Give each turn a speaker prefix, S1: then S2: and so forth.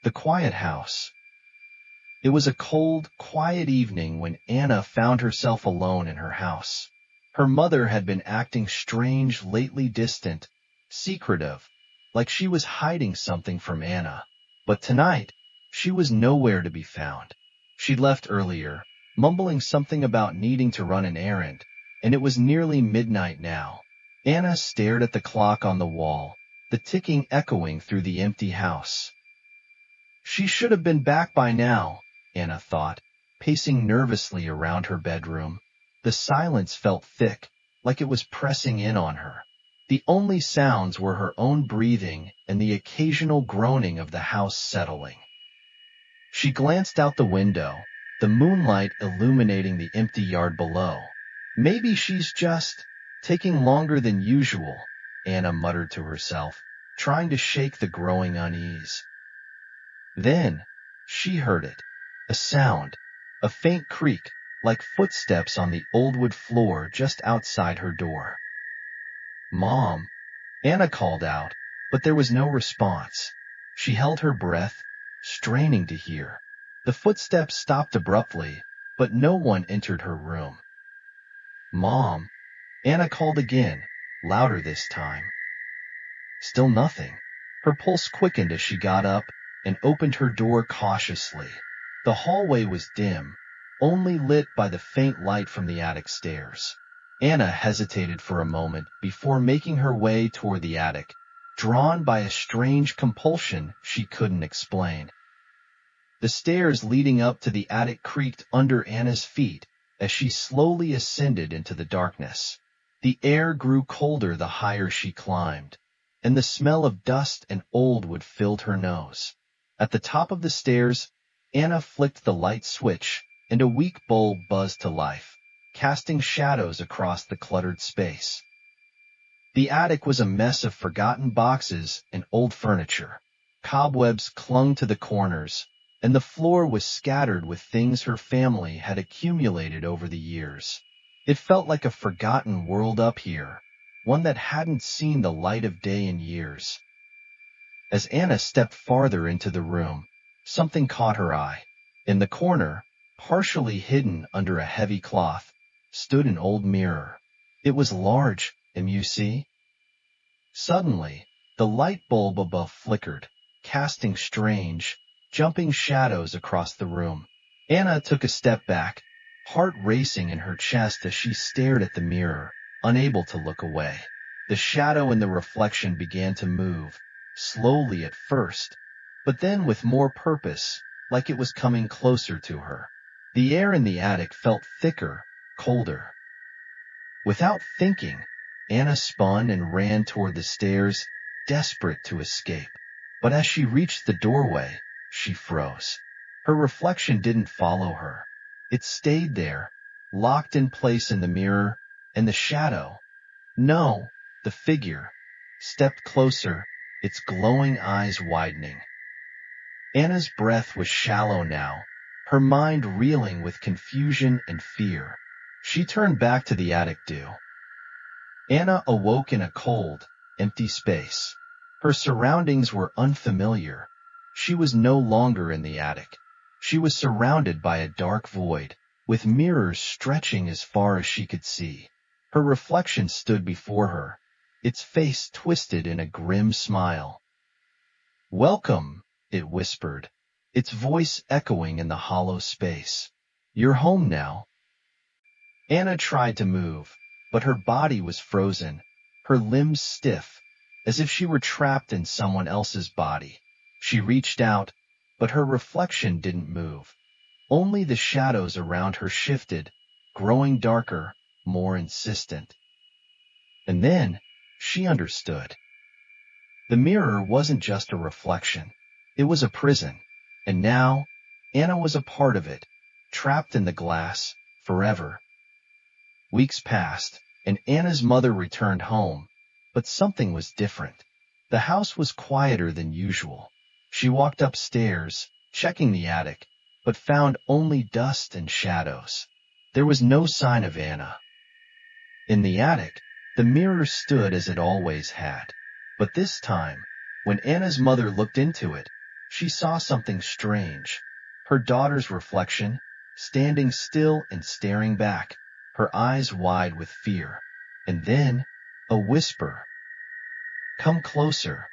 S1: The quiet house. It was a cold, quiet evening when Anna found herself alone in her house. Her mother had been acting strange, lately, distant, secretive, like she was hiding something from Anna. But tonight, she was nowhere to be found. She'd left earlier, mumbling something about needing to run an errand, and it was nearly midnight now. Anna stared at the clock on the wall, the ticking echoing through the empty house. She should have been back by now, Anna thought, pacing nervously around her bedroom. The silence felt thick, like it was pressing in on her. The only sounds were her own breathing and the occasional groaning of the house settling. She glanced out the window, the moonlight illuminating the empty yard below. Maybe she's just taking longer than usual, Anna muttered to herself, trying to shake the growing unease. Then, she heard it. A sound. A faint creak, like footsteps on the old wood floor just outside her door. "Mom," Anna called out, but there was no response. She held her breath, straining to hear. The footsteps stopped abruptly, but no one entered her room. "Mom," Anna called again, louder this time. Still nothing. Her pulse quickened as she got up and opened her door cautiously. The hallway was dim, only lit by the faint light from the attic stairs. Anna hesitated for a moment before making her way toward the attic, drawn by a strange compulsion she couldn't explain. The stairs leading up to the attic creaked under Anna's feet as she slowly ascended into the darkness. The air grew colder the higher she climbed, and the smell of dust and old wood filled her nose. At the top of the stairs, Anna flicked the light switch, and a weak bulb buzzed to life, casting shadows across the cluttered space. The attic was a mess of forgotten boxes and old furniture. Cobwebs clung to the corners, and the floor was scattered with things her family had accumulated over the years. It felt like a forgotten world up here, one that hadn't seen the light of day in years. As Anna stepped farther into the room, something caught her eye. In the corner, partially hidden under a heavy cloth, stood an old mirror. It was large, and you see? Suddenly, the light bulb above flickered, casting strange, jumping shadows across the room. Anna took a step back, heart racing in her chest as she stared at the mirror, unable to look away. The shadow in the reflection began to move, slowly at first, but then with more purpose, like it was coming closer to her. The air in the attic felt thicker, colder. Without thinking, Anna spun and ran toward the stairs, desperate to escape. But as she reached the doorway, she froze. Her reflection didn't follow her. It stayed there, locked in place in the mirror, and the shadow, no, the figure, stepped closer, its glowing eyes widening. Anna's breath was shallow now, her mind reeling with confusion and fear. She turned back to the attic door. Anna awoke in a cold, empty space. Her surroundings were unfamiliar. She was no longer in the attic. She was surrounded by a dark void, with mirrors stretching as far as she could see. Her reflection stood before her, its face twisted in a grim smile. "Welcome," it whispered, its voice echoing in the hollow space. "You're home now." Anna tried to move, but her body was frozen, her limbs stiff, as if she were trapped in someone else's body. She reached out, but her reflection didn't move. Only the shadows around her shifted, growing darker, more insistent. And then, she understood. The mirror wasn't just a reflection. It was a prison. And now, Anna was a part of it, trapped in the glass, forever. Weeks passed, and Anna's mother returned home, but something was different. The house was quieter than usual. She walked upstairs, checking the attic, but found only dust and shadows. There was no sign of Anna. In the attic, the mirror stood as it always had. But this time, when Anna's mother looked into it, she saw something strange. Her daughter's reflection, standing still and staring back, her eyes wide with fear. And then, a whisper. "Come closer."